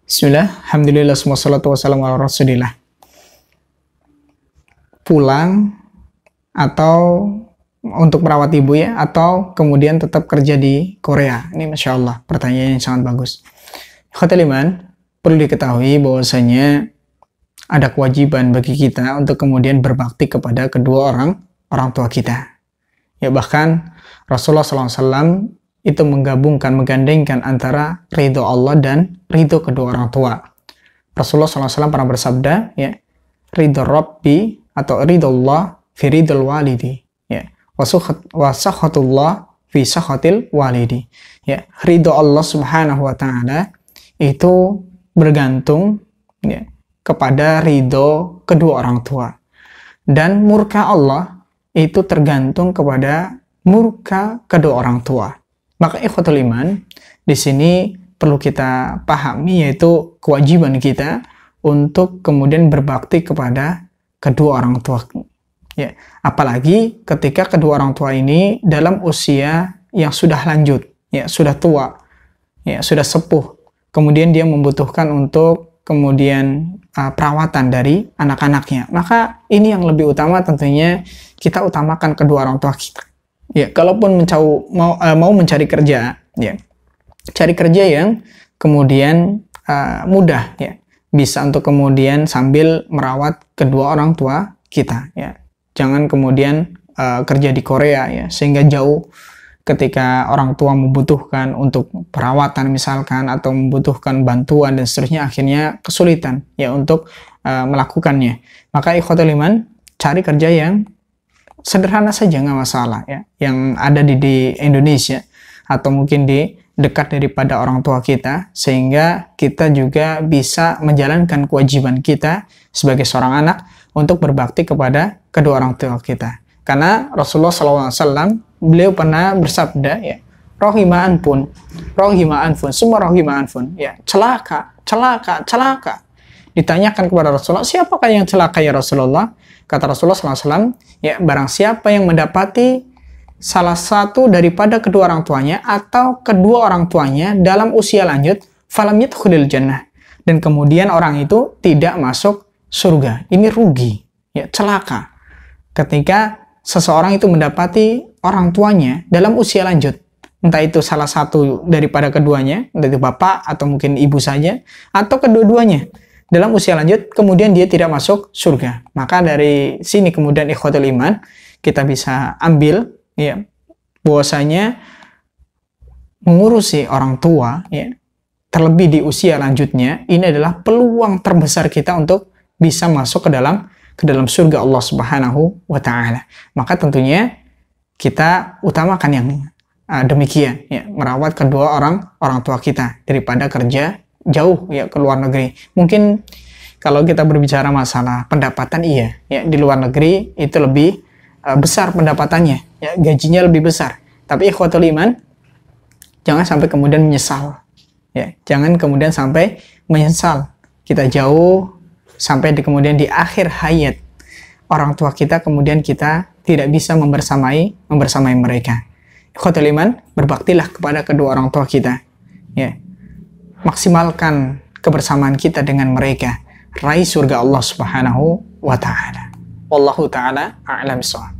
Bismillah, alhamdulillah, wassalatu wassalamu ala rasulillah. Pulang atau untuk merawat ibu ya, atau kemudian tetap kerja di Korea. Ini Masya Allah, pertanyaan yang sangat bagus. Khotul iman, perlu diketahui bahwasanya ada kewajiban bagi kita untuk kemudian berbakti kepada kedua orang tua kita. Ya, bahkan Rasulullah SAW itu menggandengkan antara ridho Allah dan ridho kedua orang tua. Rasulullah SAW pernah bersabda, ya, ridho Rabbi atau ridho Allah fi ridho walidi, ya, wa sakhatullah fi sakhatil walidi. Ya, ridho Allah Subhanahu wa taala itu bergantung, ya, kepada ridho kedua orang tua. Dan murka Allah itu tergantung kepada murka kedua orang tua. Maka ikhwatul iman, di sini perlu kita pahami yaitu kewajiban kita untuk kemudian berbakti kepada kedua orang tua. Ya, apalagi ketika kedua orang tua ini dalam usia yang sudah lanjut, ya, sudah tua, ya, sudah sepuh. Kemudian dia membutuhkan untuk kemudian perawatan dari anak-anaknya. Maka ini yang lebih utama tentunya kita utamakan kedua orang tua kita. Ya, kalaupun mau mencari kerja, ya, cari kerja yang kemudian mudah, ya, bisa untuk kemudian sambil merawat kedua orang tua kita, ya. Jangan kemudian kerja di Korea, ya, sehingga jauh ketika orang tua membutuhkan untuk perawatan misalkan atau membutuhkan bantuan dan seterusnya, akhirnya kesulitan, ya, untuk melakukannya. Maka ikhwatul iman, cari kerja yang sederhana saja, nggak masalah, ya, yang ada di Indonesia atau mungkin di dekat daripada orang tua kita, sehingga kita juga bisa menjalankan kewajiban kita sebagai seorang anak untuk berbakti kepada kedua orang tua kita. Karena Rasulullah SAW beliau pernah bersabda, ya, rohima'an pun, semua rohima'an pun, ya, celaka. Ditanyakan kepada Rasulullah, siapakah yang celaka ya Rasulullah? Kata Rasulullah SAW, ya, barang siapa yang mendapati salah satu daripada kedua orang tuanya atau kedua orang tuanya dalam usia lanjut, falam yadkhulil jannah, dan kemudian orang itu tidak masuk surga. Ini rugi, ya, celaka. Ketika seseorang itu mendapati orang tuanya dalam usia lanjut, entah itu salah satu daripada keduanya, entah itu bapak atau mungkin ibu saja, atau kedua-duanya dalam usia lanjut, kemudian dia tidak masuk surga. Maka dari sini kemudian ikhwatul iman, kita bisa ambil, ya, bahwasanya mengurusi orang tua, ya, terlebih di usia lanjutnya, ini adalah peluang terbesar kita untuk bisa masuk ke dalam surga Allah Subhanahu wa taala. Maka tentunya kita utamakan yang demikian, ya, merawat kedua orang tua kita daripada kerja jauh, ya, ke luar negeri. Mungkin kalau kita berbicara masalah pendapatan, iya, ya, di luar negeri itu lebih besar pendapatannya, ya, gajinya lebih besar. Tapi ikhwatul iman, jangan sampai kemudian menyesal, ya, jangan kemudian sampai menyesal kita jauh sampai kemudian di akhir hayat orang tua kita kemudian kita tidak bisa membersamai mereka. Ikhwatul iman, berbaktilah kepada kedua orang tua kita, ya. Maksimalkan kebersamaan kita dengan mereka, raih surga Allah Subhanahu wa taala. Wallahu taala a'lam bishawab.